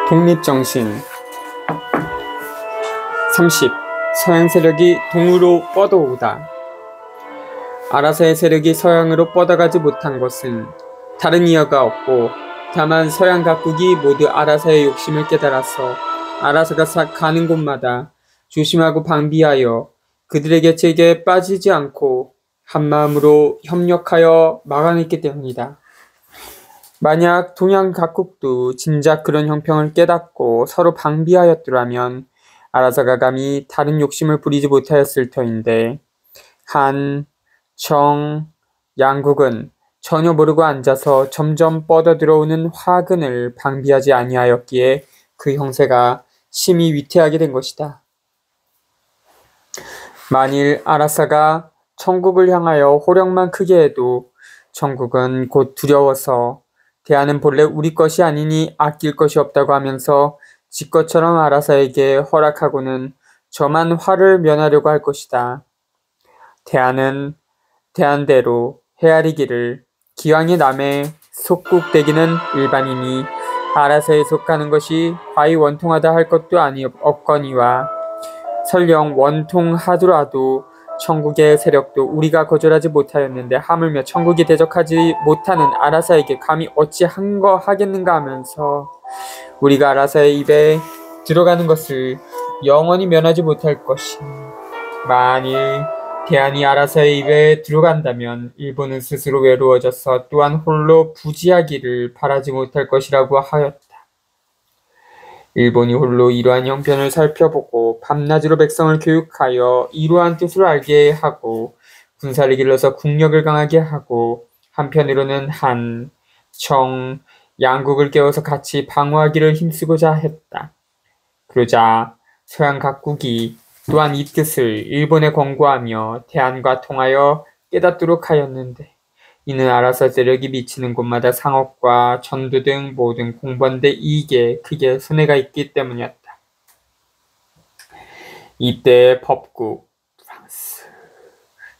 독립정신 30. 서양 세력이 동으로 뻗어오다. 아라사의 세력이 서양으로 뻗어가지 못한 것은 다른 이유가 없고 다만 서양 각국이 모두 아라사의 욕심을 깨달아서 아라사가 가는 곳마다 조심하고 방비하여 그들의 계책에 빠지지 않고 한마음으로 협력하여 막아냈기 때문이다. 만약 동양 각국도 진작 그런 형평을 깨닫고 서로 방비하였더라면 아라사가 감히 다른 욕심을 부리지 못하였을 터인데 한, 정, 양국은 전혀 모르고 앉아서 점점 뻗어들어오는 화근을 방비하지 아니하였기에 그 형세가 심히 위태하게 된 것이다. 만일 아라사가 천국을 향하여 호령만 크게 해도 천국은 곧 두려워서 대안은 본래 우리 것이 아니니 아낄 것이 없다고 하면서 지 것처럼 아라사에게 허락하고는 저만 화를 면하려고 할 것이다. 대안은 대안대로 헤아리기를 기왕에 남의 속국되기는 일반이니 아라사에 속하는 것이 과히 원통하다 할 것도 없거니와 설령 원통하더라도 천국의 세력도 우리가 거절하지 못하였는데 하물며 천국이 대적하지 못하는 아라사에게 감히 어찌 하겠는가 하면서 우리가 아라사의 입에 들어가는 것을 영원히 면하지 못할 것이 만일 대안이 아라사의 입에 들어간다면 일본은 스스로 외로워져서 또한 홀로 부지하기를 바라지 못할 것이라고 하였다. 일본이 홀로 이러한 형편을 살펴보고 밤낮으로 백성을 교육하여 이러한 뜻을 알게 하고 군사를 길러서 국력을 강하게 하고 한편으로는 한, 정, 양국을 깨워서 같이 방어하기를 힘쓰고자 했다. 그러자 서양 각국이 또한 이 뜻을 일본에 권고하며 대안과 통하여 깨닫도록 하였는데 이는 아라사 세력이 미치는 곳마다 상업과 전도 등 모든 공부하는데 이익에 크게 손해가 있기 때문이었다. 이때 법국 프랑스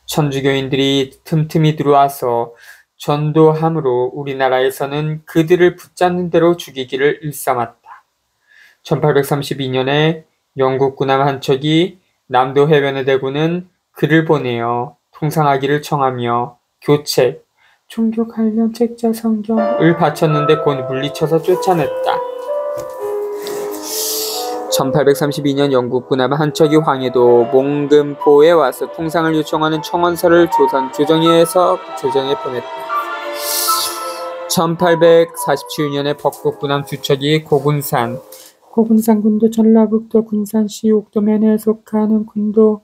천주교인들이 틈틈이 들어와서 전도함으로 우리나라에서는 그들을 붙잡는 대로 죽이기를 일삼았다. 1832년에 영국 군함 한 척이 남도 해변에 대고는 그를 보내어 통상하기를 청하며 교책, 종교 관련 책자 성경을 바쳤는데 곧 물리쳐서 쫓아냈다. 1832년 영국 군함 한 척이 황해도 몽금포에 와서 통상을 요청하는 청원서를 조선 조정에서 조정에 보냈다. 1847년에 법국 군함 두 척이 고군산 군도 전라북도 군산시 옥도면에 속하는 군도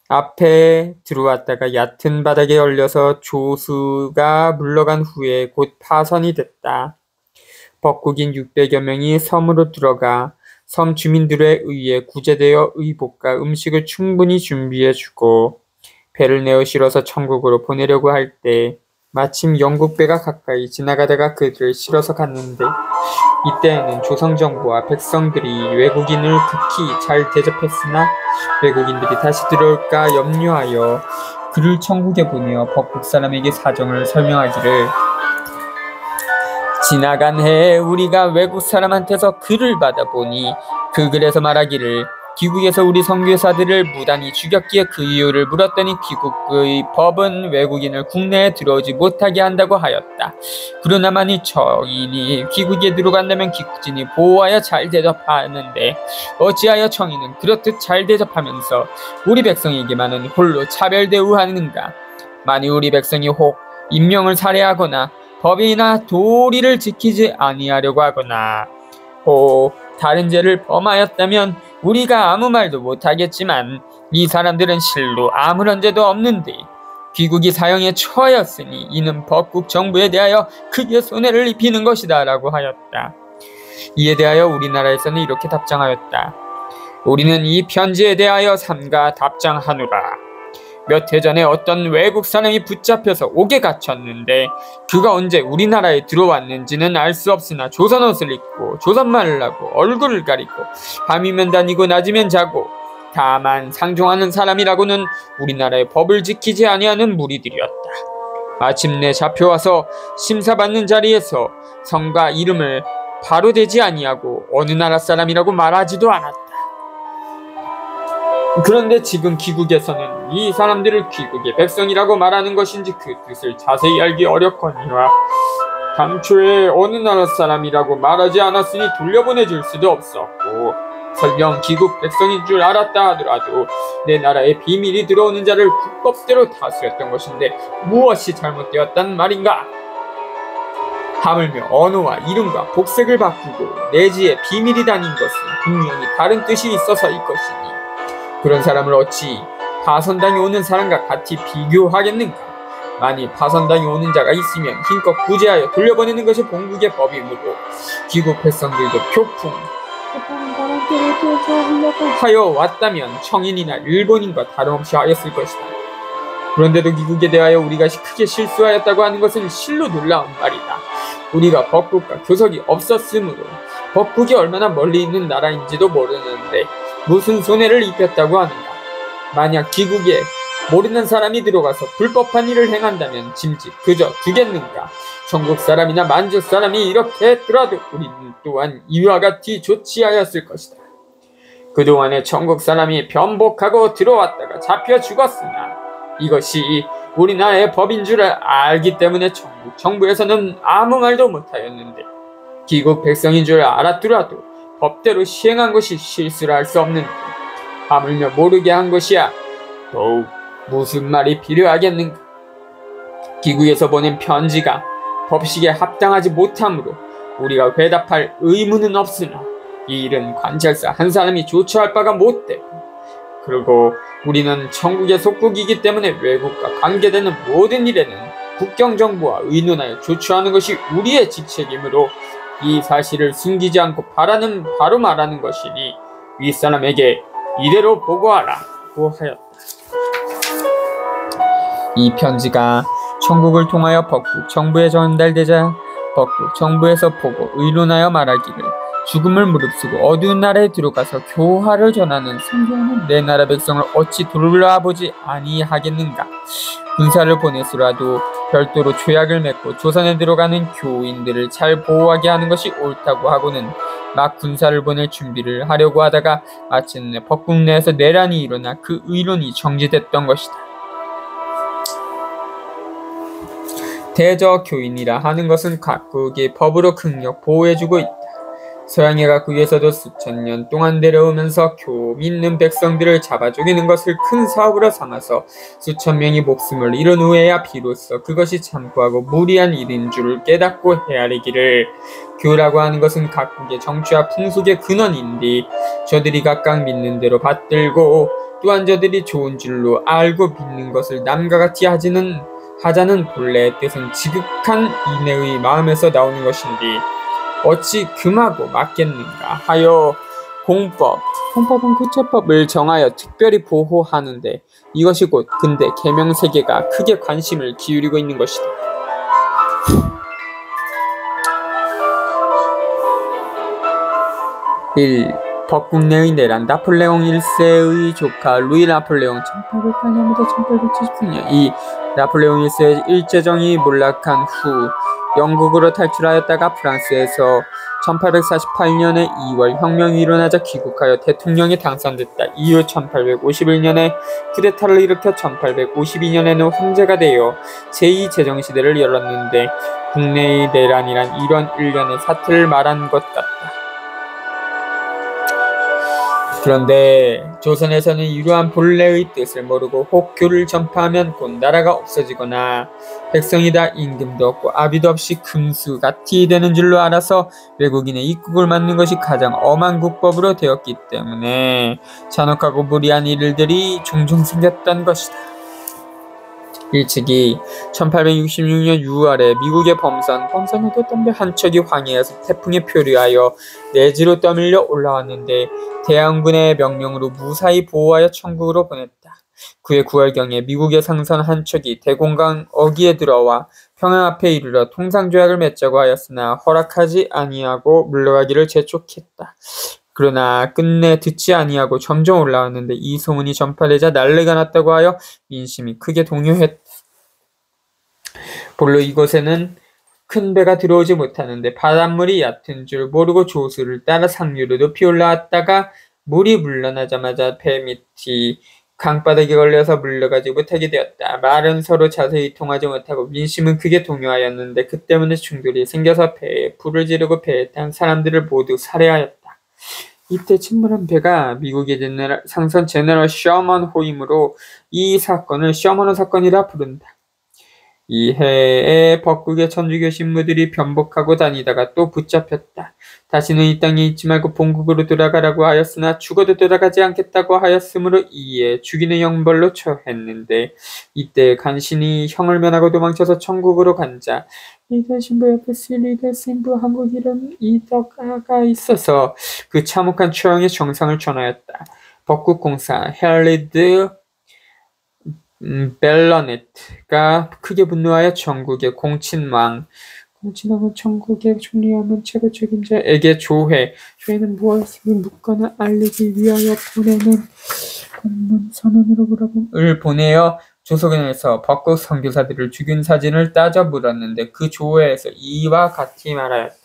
앞에 들어왔다가 얕은 바닥에 얼려서 조수가 물러간 후에 곧 파선이 됐다. 법국인 600여 명이 섬으로 들어가 섬 주민들에 의해 구제되어 의복과 음식을 충분히 준비해주고 배를 내어 실어서 천국으로 보내려고 할 때 마침 영국 배가 가까이 지나가다가 그들을 실어서 갔는데 이때에는 조선정부와 백성들이 외국인을 극히 잘 대접했으나 외국인들이 다시 들어올까 염려하여 그를 천국에 보내어 법국 사람에게 사정을 설명하기를 지나간 해에 우리가 외국 사람한테서 글을 받아보니 그 글에서 말하기를 귀국에서 우리 선교사들을 무단히 죽였기에 그 이유를 물었더니 귀국의 법은 외국인을 국내에 들어오지 못하게 한다고 하였다. 그러나 만일 청인이 귀국에 들어간다면 귀국진이 보호하여 잘 대접하는데 어찌하여 청인은 그렇듯 잘 대접하면서 우리 백성에게만은 홀로 차별 대우하는가? 만일 우리 백성이 혹 인명을 살해하거나 법이나 도리를 지키지 아니하려고 하거나 혹 다른 죄를 범하였다면 우리가 아무 말도 못하겠지만 이 사람들은 실로 아무런 죄도 없는데 귀국이 사형에 처하였으니 이는 법국 정부에 대하여 크게 손해를 입히는 것이다 라고 하였다. 이에 대하여 우리나라에서는 이렇게 답장하였다. 우리는 이 편지에 대하여 삼가 답장하노라. 몇 해 전에 어떤 외국 사람이 붙잡혀서 옥에 갇혔는데 그가 언제 우리나라에 들어왔는지는 알 수 없으나 조선 옷을 입고 조선말을 하고 얼굴을 가리고 밤이면 다니고 낮이면 자고 다만 상종하는 사람이라고는 우리나라의 법을 지키지 아니하는 무리들이었다. 마침내 잡혀와서 심사받는 자리에서 성과 이름을 바로 되지 아니하고 어느 나라 사람이라고 말하지도 않았다. 그런데 지금 귀국에서는 이 사람들을 귀국의 백성이라고 말하는 것인지 그 뜻을 자세히 알기 어렵거니와 당초에 어느 나라 사람이라고 말하지 않았으니 돌려보내줄 수도 없었고, 설령 귀국 백성인 줄 알았다 하더라도 내 나라에 비밀이 들어오는 자를 불법대로 다스렸던 것인데 무엇이 잘못되었단 말인가? 하물며 언어와 이름과 복색을 바꾸고 내지에 비밀이 다닌 것은 분명히 다른 뜻이 있어서일 것이니 그런 사람을 어찌 파선당에 오는 사람과 같이 비교하겠는가? 만일 파선당에 오는 자가 있으면 힘껏 구제하여 돌려보내는 것이 본국의 법이므로 귀국 백성들도 표풍 하여 왔다면 청인이나 일본인과 다름없이 하였을 것이다. 그런데도 귀국에 대하여 우리가 크게 실수하였다고 하는 것은 실로 놀라운 말이다. 우리가 법국과 교석이 없었으므로 법국이 얼마나 멀리 있는 나라인지도 모르는데 무슨 손해를 입혔다고 하는가? 만약 귀국에 모르는 사람이 들어가서 불법한 일을 행한다면 짐짓 그저 두겠는가? 천국 사람이나 만주 사람이 이렇게 했더라도 우리는 또한 이와 같이 조치하였을 것이다. 그동안에 천국 사람이 변복하고 들어왔다가 잡혀 죽었으나 이것이 우리나라의 법인 줄 알기 때문에 천국 정부에서는 아무 말도 못하였는데 귀국 백성인 줄 알았더라도 법대로 시행한 것이 실수를 할 수 없는데 하물며 모르게 한 것이야. 더욱 무슨 말이 필요하겠는가? 귀국에서 보낸 편지가 법식에 합당하지 못하므로 우리가 회답할 의무는 없으나 이 일은 관찰사 한 사람이 조처할 바가 못되고, 그리고 우리는 천국의 속국이기 때문에 외국과 관계되는 모든 일에는 국경정부와 의논하여 조처하는 것이 우리의 직책이므로 이 사실을 숨기지 않고 바로 말하는 것이니 윗사람에게 이대로 보고하라고 하였다. 이 편지가 천국을 통하여 법국 정부에 전달되자 법국 정부에서 보고 의논하여 말하기를 죽음을 무릅쓰고 어두운 나라에 들어가서 교화를 전하는 선교하는 내 나라 백성을 어찌 돌아보지 아니하겠는가? 군사를 보내서라도 별도로 조약을 맺고 조선에 들어가는 교인들을 잘 보호하게 하는 것이 옳다고 하고는 막 군사를 보낼 준비를 하려고 하다가 마침내 법국 내에서 내란이 일어나 그 의론이 정지됐던 것이다. 대저 교인이라 하는 것은 각국의 법으로 극력 보호해주고 있다. 서양의 각국에서도 수천 년 동안 내려오면서 믿는 백성들을 잡아 죽이는 것을 큰 사업으로 삼아서 수천 명이 목숨을 잃은 후에야 비로소 그것이 참고하고 무리한 일인 줄을 깨닫고 헤아리기를, 교라고 하는 것은 각국의 정치와 풍속의 근원인데 저들이 각각 믿는 대로 받들고 또한 저들이 좋은 줄로 알고 믿는 것을 남과 같이 하자는 본래의 뜻은 지극한 인애의 마음에서 나오는 것인데 어찌 금하고 맞겠는가 하여 공법은 구체법을 정하여 특별히 보호하는데 이것이 곧 근대 계명세계가 크게 관심을 기울이고 있는 것이다. 1. 법국 내의 내란. 나폴레옹 1세의 조카 루이 나폴레옹 1808년부터 1879년. 2. 나폴레옹 1세의 일제정이 몰락한 후 영국으로 탈출하였다가 프랑스에서 1848년에 2월 혁명이 일어나자 귀국하여 대통령이 당선됐다. 이후 1851년에 쿠데타를 일으켜 1852년에는 황제가 되어 제2제정시대를 열었는데 국내의 내란이란 이런 일련의 사태를 말한 것 같다. 그런데 조선에서는 이러한 본래의 뜻을 모르고 혹 교를 전파하면 곧 나라가 없어지거나 백성이 다 임금도 없고 아비도 없이 금수같이 되는 줄로 알아서 외국인의 입국을 막는 것이 가장 엄한 국법으로 되었기 때문에 잔혹하고 무리한 일들이 종종 생겼던 것이다. 일찍이 1866년 6월에 미국의 범선에도 덤벼 한 척이 황해에서 태풍에 표류하여 내지로 떠밀려 올라왔는데 대항군의 명령으로 무사히 보호하여 천국으로 보냈다. 그해 9월경에 미국의 상선 한 척이 대공강 어기에 들어와 평양 앞에 이르러 통상조약을 맺자고 하였으나 허락하지 아니하고 물러가기를 재촉했다. 그러나 끝내 듣지 아니하고 점점 올라왔는데 이 소문이 전파되자 난리가 났다고 하여 민심이 크게 동요했다. 본래 이곳에는 큰 배가 들어오지 못하는데 바닷물이 얕은 줄 모르고 조수를 따라 상류로 높이 올라왔다가 물이 물러나자마자 배 밑이 강바닥에 걸려서 물러가지 못하게 되었다. 말은 서로 자세히 통하지 못하고 민심은 크게 동요하였는데 그 때문에 충돌이 생겨서 배에 불을 지르고 배에 탄 사람들을 모두 살해하였다. 이때 침몰한 배가 미국의 상선 제너럴 셔먼 호임으로 이 사건을 셔먼호 사건이라 부른다. 이 해에 벅국의 천주교 신부들이 변복하고 다니다가 또 붙잡혔다. 다시는 이 땅에 있지 말고 본국으로 돌아가라고 하였으나 죽어도 돌아가지 않겠다고 하였으므로 이에 죽이는 형벌로 처했는데 이때 간신히 형을 면하고 도망쳐서 천국으로 간자 리더 신부 옆에 리더 신부 한국 이름 이덕아가 있어서 그 참혹한 처형의 정상을 전하였다. 벅국 공사 헨리드 벨러넷가 크게 분노하여 전국의 공친왕은 전국의 총리하면 최고 책임자에게 조회는 무엇을 묻거나 알리기 위하여 보내는 공문 선언으로 물어봄을 보내어 조선에서 벅국 선교사들을 죽인 사진을 따져 물었는데 그 조회에서 이와 같이 말하였다.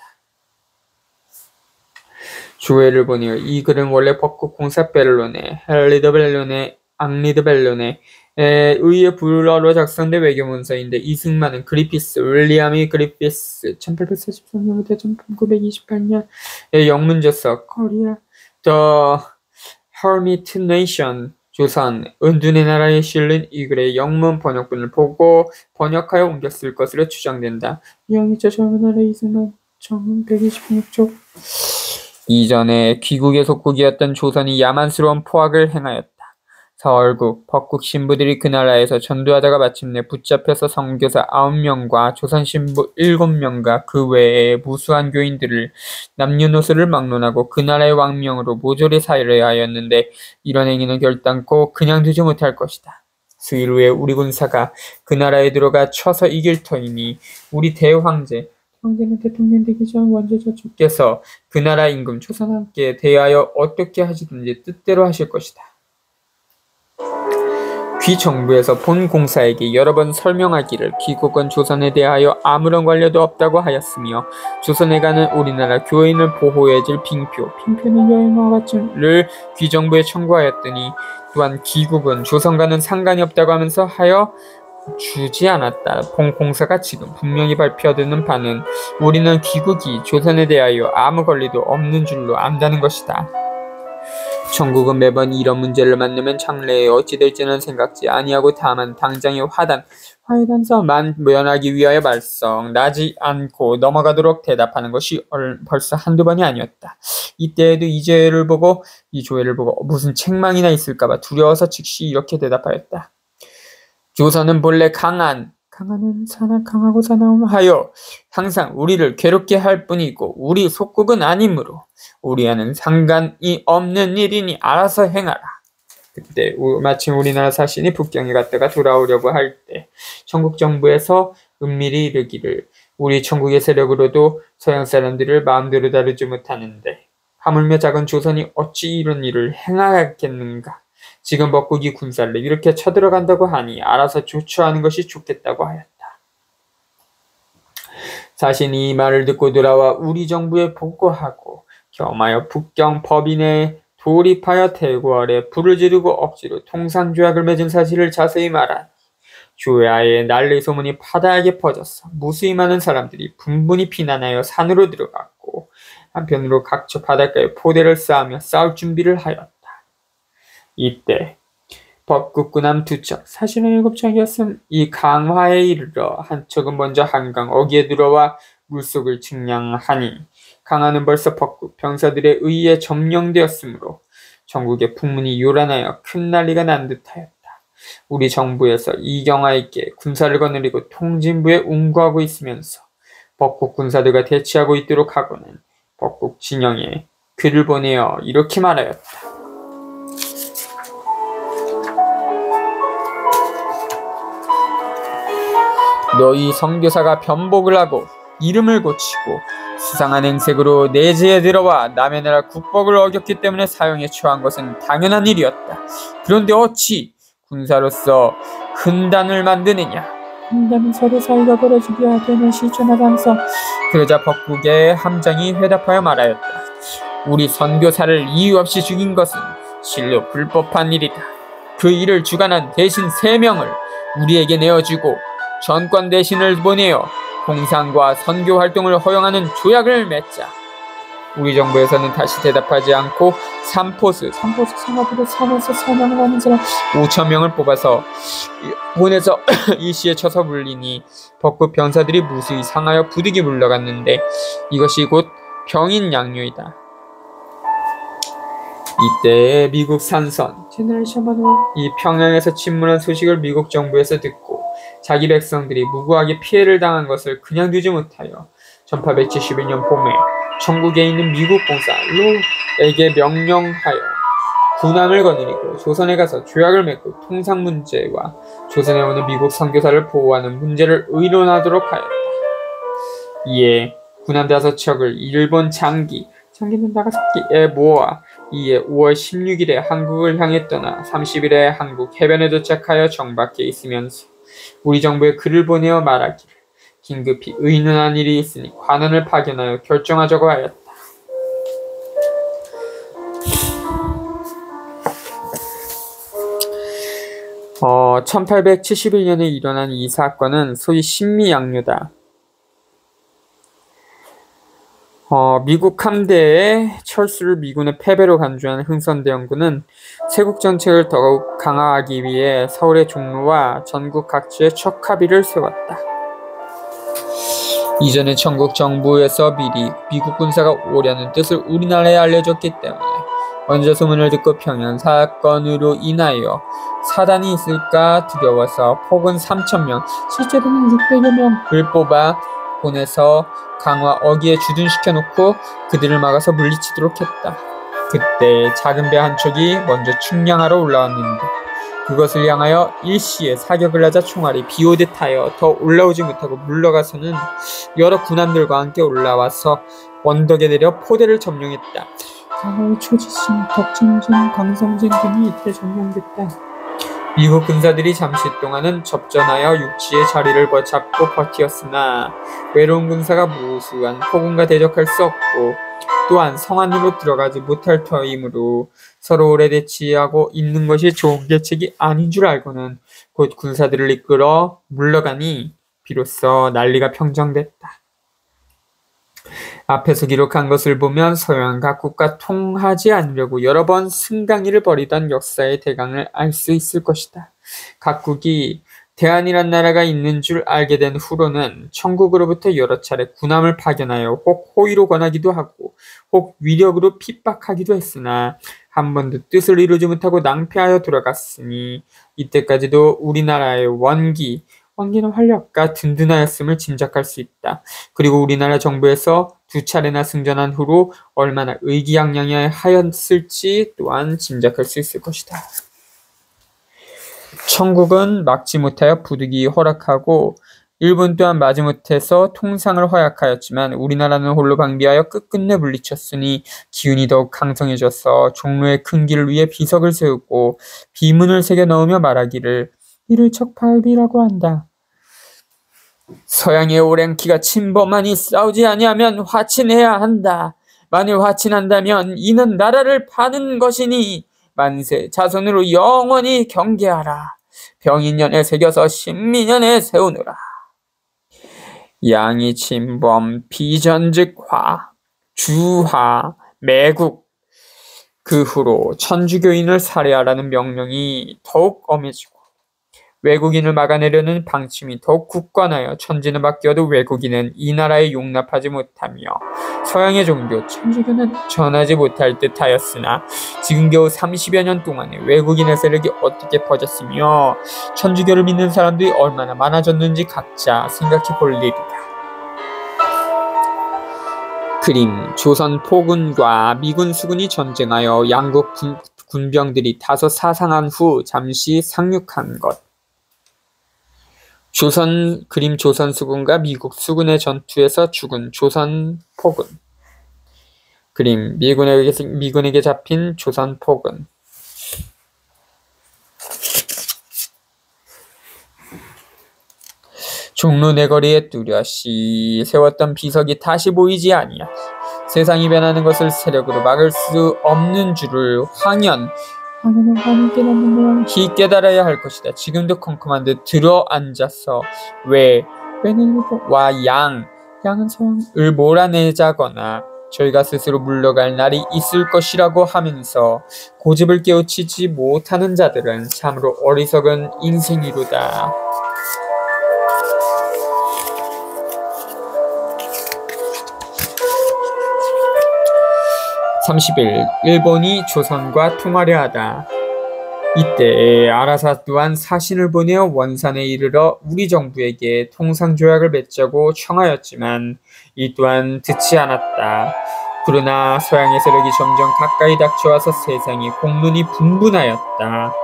조회를 보내어 이 글은 원래 벅국 공사 벨로네, 헨리드 벨로네, 앙리드 벨로네 의해 불어로 작성된 외교문서인데 이승만은 그리피스, 윌리엄이 그리피스 1843년부터 1928년의 영문저서 코리아 The Hermit Nation 조선, 은둔의 나라에 실린 이 글의 영문 번역본을 보고 번역하여 옮겼을 것으로 추정된다. 이영희자 젊은 나라 이승만 정은 126쪽 이전에 귀국의 속국이었던 조선이 야만스러운 포악을 행하였다. 서얼국, 벅국 신부들이 그 나라에서 전도하다가 마침내 붙잡혀서 선교사 9명과 조선 신부 7명과 그 외에 무수한 교인들을 남녀노소를 막론하고 그 나라의 왕명으로 모조리 살해하였는데 이런 행위는 결단코 그냥 두지 못할 것이다. 수일 후에 우리 군사가 그 나라에 들어가 쳐서 이길 터이니 우리 황제는 대통령 되기 전 원조저주께서 그 나라 임금 조선왕께 대하여 어떻게 하시든지 뜻대로 하실 것이다. 귀정부에서 본 공사에게 여러 번 설명하기를 귀국은 조선에 대하여 아무런 관여도 없다고 하였으며 조선에 가는 우리나라 교인을 보호해줄 핑표는 여행과 같은를 귀정부에 청구하였더니 또한 귀국은 조선과는 상관이 없다고 하면서 하여 주지 않았다. 본 공사가 지금 분명히 발표되는 바는 우리는 귀국이 조선에 대하여 아무 권리도 없는 줄로 안다는 것이다. 천국은 매번 이런 문제를 만나면 장래에 어찌 될지는 생각지 아니하고 다만 당장의 화해단서만 면하기 위하여 말썽 나지 않고 넘어가도록 대답하는 것이 벌써 한두 번이 아니었다. 이때에도 이 조회를 보고 무슨 책망이나 있을까봐 두려워서 즉시 이렇게 대답하였다. 조선은 본래 강하고 사나움하여 항상 우리를 괴롭게 할 뿐이고 우리 속국은 아니므로 우리와는 상관이 없는 일이니 알아서 행하라. 그때 마침 우리나라 사신이 북경에 갔다가 돌아오려고 할 때 천국 정부에서 은밀히 이르기를 우리 천국의 세력으로도 서양 사람들을 마음대로 다루지 못하는데 하물며 작은 조선이 어찌 이런 일을 행하겠는가. 지금 벅국이 군사를 이렇게 쳐들어간다고 하니 알아서 조처하는 것이 좋겠다고 하였다. 사신이 이 말을 듣고 돌아와 우리 정부에 보고하고 겸하여 북경 법인에 돌입하여 대궐 아래 불을 지르고 억지로 통상조약을 맺은 사실을 자세히 말하니 조야의 난리 소문이 파다하게 퍼졌어 무수히 많은 사람들이 분분히 피난하여 산으로 들어갔고 한편으로 각처 바닷가에 포대를 쌓으며 싸울 준비를 하였다. 이때 벅국군함 2척, 사실은 7척이었음. 이 강화에 이르러 한 척은 먼저 한강 어귀에 들어와 물속을 측량하니 강화는 벌써 벅국 병사들에 의해 점령되었으므로 전국의 풍문이 요란하여 큰 난리가 난 듯하였다. 우리 정부에서 이경하에게 군사를 거느리고 통진부에 운구하고 있으면서 벅국 군사들과 대치하고 있도록 하고는 벅국 진영에 글을 보내어 이렇게 말하였다. 너희 선교사가 변복을 하고 이름을 고치고 수상한 행색으로 내지에 들어와 남의 나라 국법을 어겼기 때문에 사형에 처한 것은 당연한 일이었다. 그런데 어찌 군사로서 흔단을 만드느냐. 한다면 서로 사이가 벌어지게 되는 시천하당서. 그러자 벅국의 함장이 회답하여 말하였다. 우리 선교사를 이유 없이 죽인 것은 실로 불법한 일이다. 그 일을 주관한 대신 3명을 우리에게 내어주고 전권 대신을 보내어 통상과 선교 활동을 허용하는 조약을 맺자. 우리 정부에서는 다시 대답하지 않고 삼포스 상하부로 산에서 사냥을 하는 사람 5,000명을 뽑아서 보내서 일시에 쳐서 물리니 벚꽃 병사들이 무수히 상하여 부득이 물러갔는데 이것이 곧 병인 양요이다. 이때 미국 산선 제너럴 셔먼은 이 평양에서 침몰한 소식을 미국 정부에서 듣고 자기 백성들이 무고하게 피해를 당한 것을 그냥 두지 못하여 1871년 봄에 천국에 있는 미국 공사 로에게 명령하여 군함을 거느리고 조선에 가서 조약을 맺고 통상 문제와 조선에 오는 미국 선교사를 보호하는 문제를 의논하도록 하였다. 이에 군함 5척을 일본 장기는 나가사키에 모아 이에 5월 16일에 한국을 향해 떠나 30일에 한국 해변에 도착하여 정박해 있으면서 우리 정부에 글을 보내어 말하기를 긴급히 의논한 일이 있으니 관원을 파견하여 결정하자고 하였다. 1871년에 일어난 이 사건은 소위 신미양요다. 미국 함대의 철수를 미군의 패배로 간주한 흥선대원군은 세국 정책을 더욱 강화하기 위해 서울의 종로와 전국 각지에 척합의를 세웠다. 이전에 전국 정부에서 미리 미국 군사가 오려는 뜻을 우리나라에 알려줬기 때문에 먼저 소문을 듣고 평양 사건으로 인하여 사단이 있을까 두려워서 폭은 3,000명, 실제로는 600여 명을 뽑아 보내서 강화 어귀에 주둔시켜놓고 그들을 막아서 물리치도록 했다. 그때 작은 배 한 척이 먼저 측량하러 올라왔는데 그것을 향하여 일시에 사격을 하자 총알이 비오듯 하여 더 올라오지 못하고 물러가서는 여러 군함들과 함께 올라와서 언덕에 내려 포대를 점령했다. 강화의 초지신, 덕진전, 광성진 등이 이때 점령됐다. 미국 군사들이 잠시 동안은 접전하여 육지의 자리를 잡고 버티었으나 외로운 군사가 무수한 폭군과 대적할 수 없고 또한 성 안으로 들어가지 못할 터이므로 서로 오래 대치하고 있는 것이 좋은 계책이 아닌 줄 알고는 곧 군사들을 이끌어 물러가니 비로소 난리가 평정됐다. 앞에서 기록한 것을 보면 서양 각국과 통하지 않으려고 여러 번 승강이를 벌이던 역사의 대강을 알 수 있을 것이다. 각국이 대한이란 나라가 있는 줄 알게 된 후로는 천국으로부터 여러 차례 군함을 파견하여 혹 호의로 권하기도 하고 혹 위력으로 핍박하기도 했으나 한 번도 뜻을 이루지 못하고 낭패하여 돌아갔으니 이때까지도 우리나라의 원기는 활력과 든든하였음을 짐작할 수 있다. 그리고 우리나라 정부에서 2차례나 승전한 후로 얼마나 의기양양하였을지 또한 짐작할 수 있을 것이다. 천국은 막지 못하여 부득이 허락하고 일본 또한 마지못해서 통상을 허약하였지만 우리나라는 홀로 방비하여 끝끝내 물리쳤으니 기운이 더욱 강성해져서 종로의 큰 길을 위해 비석을 세우고 비문을 새겨 넣으며 말하기를 이를 척파읍이라고 한다. 서양의 오랭키가 침범하니 싸우지 아니하면 화친해야 한다. 만일 화친한다면 이는 나라를 파는 것이니 만세 자손으로 영원히 경계하라. 병인년에 새겨서 신민년에 세우느라. 양이 침범 비전즉화 주화 매국 그 후로 천주교인을 살해하라는 명령이 더욱 엄해지고 외국인을 막아내려는 방침이 더욱 굳건하여 천지는 바뀌어도 외국인은 이 나라에 용납하지 못하며 서양의 종교 천주교는 전하지 못할 듯하였으나 지금 겨우 30여 년 동안에 외국인의 세력이 어떻게 퍼졌으며 천주교를 믿는 사람들이 얼마나 많아졌는지 각자 생각해 볼 일이다. 그림 조선 포군과 미군 수군이 전쟁하여 양국 군병들이 다소 사상한 후 잠시 상륙한 것. 그림 조선 수군과 미국 수군의 전투에서 죽은 조선 포군. 그림 미군에게 잡힌 조선 포군. 종로 내거리에 뚜렷이 세웠던 비석이 다시 보이지 아니하니 세상이 변하는 것을 세력으로 막을 수 없는 줄을 황현은 환히 깨닫는 모양이다. 깨달아야 할 것이다. 지금도 컴컴한 듯 들어앉아서 왜는 양은 서양을 몰아내자거나 저희가 스스로 물러갈 날이 있을 것이라고 하면서 고집을 깨우치지 못하는 자들은 참으로 어리석은 인생이로다. 30일 일본이 조선과 통화려 하다. 이때 아라사 또한 사신을 보내어 원산에 이르러 우리 정부에게 통상조약을 맺자고 청하였지만 이 또한 듣지 않았다. 그러나 서양의 세력이 점점 가까이 닥쳐와서 세상에 공론이 분분하였다.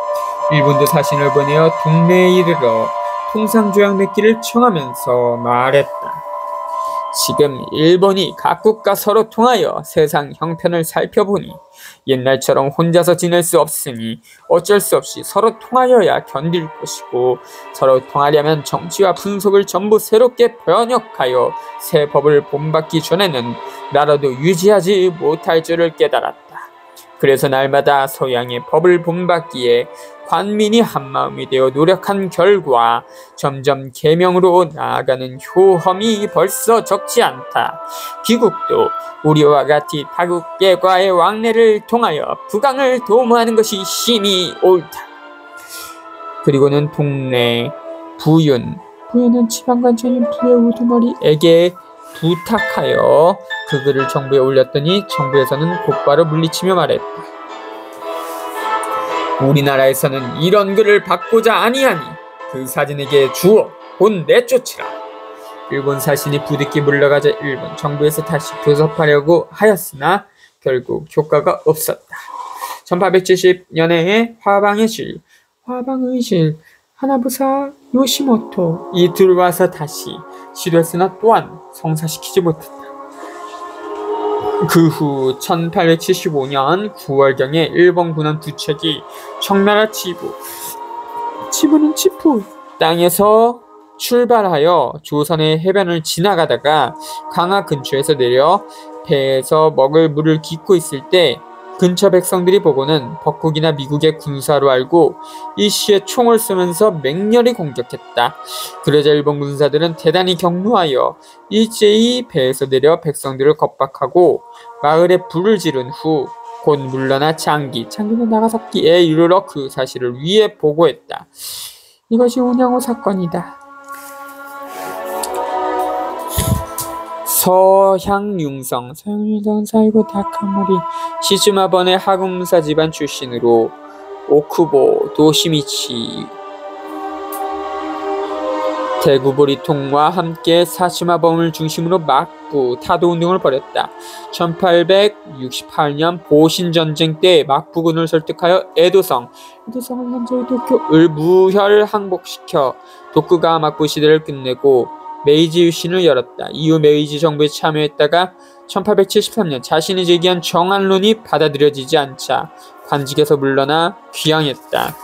일본도 사신을 보내어 동네에 이르러 통상조약 맺기를 청하면서 말했다. 지금 일본이 각국과 서로 통하여 세상 형편을 살펴보니 옛날처럼 혼자서 지낼 수 없으니 어쩔 수 없이 서로 통하여야 견딜 것이고, 서로 통하려면 정치와 분속을 전부 새롭게 번역하여 새 법을 본받기 전에는 나라도 유지하지 못할 줄을 깨달았다. 그래서 날마다 서양의 법을 본받기에 관민이 한마음이 되어 노력한 결과 점점 계명으로 나아가는 효험이 벌써 적지 않다. 귀국도 우리와 같이 타국계과의 왕래를 통하여 부강을 도모하는 것이 심히 옳다. 그리고는 동네 부윤은 지방관청인 부의 우두머리에게 부탁하여 그 글을 정부에 올렸더니 정부에서는 곧바로 물리치며 말했다. 우리나라에서는 이런 글을 받고자 아니하니 그 사진에게 주어 곧 내쫓으라. 일본 사신이 부득이 물러가자 일본 정부에서 다시 교섭하려고 하였으나 결국 효과가 없었다. 1870년에 화방의 실 하나부사 요시모토이 들어와서 다시 시도했으나 또한 성사시키지 못했다. 그 후 1875년 9월경에 일본 군함 두 척이 청나라 치부는 치부 땅에서 출발하여 조선의 해변을 지나가다가 강화 근처에서 내려 배에서 먹을 물을 깃고 있을 때 근처 백성들이 보고는 벅국이나 미국의 군사로 알고 일시에 총을 쏘면서 맹렬히 공격했다. 그러자 일본 군사들은 대단히 경노하여 일제히 배에서 내려 백성들을 겁박하고 마을에 불을 지른 후 곧 물러나 장기는 나가사키에 이르러 그 사실을 위에 보고했다. 이것이 운양호 사건이다. 서향융성은 사이고 다카모리 시즈마번의 하군무사 집안 출신으로 오쿠보 도시미치 대구보리통과 함께 사시마범을 중심으로 막부 타도운동을 벌였다. 1868년 보신전쟁 때 막부군을 설득하여 에도성을 현재의 도쿄를 무혈 항복시켜 도쿠가 막부 시대를 끝내고 메이지 유신을 열었다. 이후 메이지 정부에 참여했다가 1873년 자신이 제기한 정안론이 받아들여지지 않자 관직에서 물러나 귀양했다.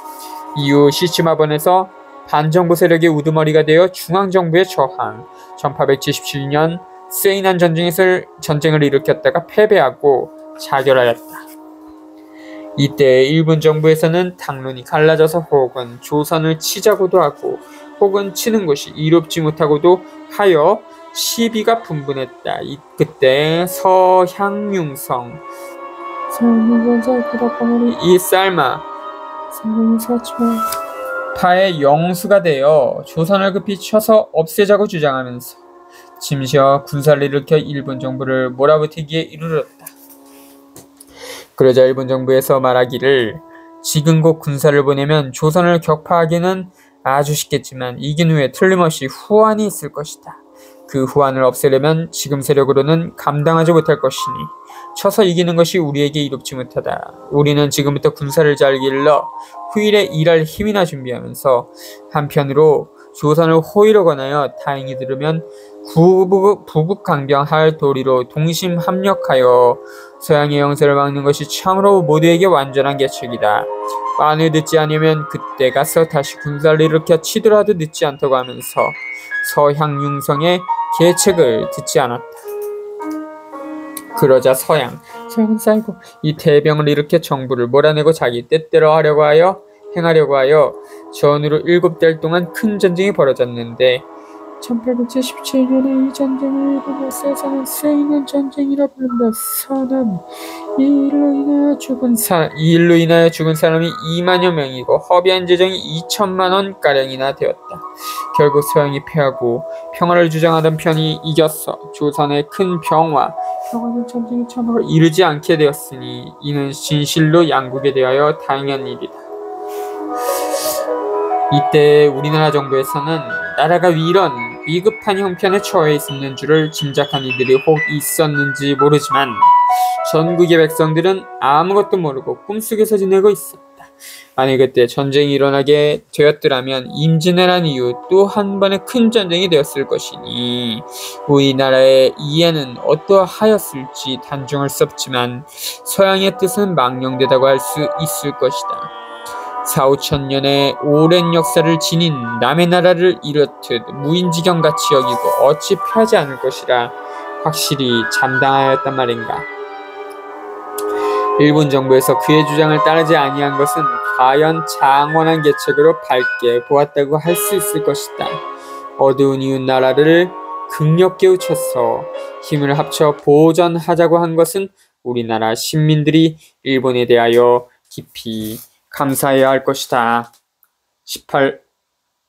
이후 시치마번에서 반정부 세력의 우두머리가 되어 중앙정부에 저항, 1877년 세이난 전쟁을 일으켰다가 패배하고 자결하였다. 이때 일본 정부에서는 당론이 갈라져서 혹은 조선을 치자고도 하고 혹은 치는 것이 이롭지 못하고도 하여 시비가 분분했다. 그때 서향융성 이 쌀마 파의 영수가 되어 조선을 급히 쳐서 없애자고 주장하면서 짐시어 군사를 일으켜 일본 정부를 몰아붙이기에 이르렀다. 그러자 일본 정부에서 말하기를 지금 곧 군사를 보내면 조선을 격파하기는 아주 쉽겠지만 이긴 후에 틀림없이 후환이 있을 것이다. 그 후환을 없애려면 지금 세력으로는 감당하지 못할 것이니 쳐서 이기는 것이 우리에게 이롭지 못하다. 우리는 지금부터 군사를 잘 길러 후일에 일할 힘이나 준비하면서 한편으로 조선을 호위로 권하여 다행히 들으면 부국강병할 도리로 동심 합력하여 서양의 영세를 막는 것이 참으로 모두에게 완전한 계책이다. 만일 듣지 않으면 그때 가서 다시 군사를 일으켜 치더라도 늦지 않다고 하면서 서향융성의 계책을 듣지 않았다. 그러자 서양은 쌓이고 이 대병을 일으켜 정부를 몰아내고 자기 뜻대로 행하려고 하여 전후로 7달 동안 큰 전쟁이 벌어졌는데 1877년에 이 전쟁을 일본 역사에서는 세인의 전쟁이라 부른다. 이 일로 인하여 죽은 사람이 2만여 명이고 허비한 재정이 2천만 원가량이나 되었다. 결국 서양이 패하고 평화를 주장하던 편이 이겼어 조선의 큰 평화는 전쟁의 참화를 이르지 않게 되었으니 이는 진실로 양국에 대하여 다행한 일이다. 이때 우리나라 정부에서는 나라가 이런 위급한 형편에 처해 있었는 줄을 짐작한 이들이 혹 있었는지 모르지만 전국의 백성들은 아무것도 모르고 꿈속에서 지내고 있었다. 만일 그때 전쟁이 일어나게 되었더라면 임진왜란 이후 또 한 번의 큰 전쟁이 되었을 것이니 우리나라의 이해는 어떠하였을지 단정할 수 없지만 서양의 뜻은 망령되다고 할 수 있을 것이다. 4,5천년의 오랜 역사를 지닌 남의 나라를 이렇듯 무인지경같이 여기고 어찌 패하지 않을 것이라 확실히 장담하였단 말인가. 일본 정부에서 그의 주장을 따르지 아니한 것은 과연 장원한 계책으로 밝게 보았다고 할 수 있을 것이다. 어두운 이웃 나라를 극력 깨우쳐서 힘을 합쳐 보전하자고 한 것은 우리나라 시민들이 일본에 대하여 깊이 감사해야 할 것이다. 18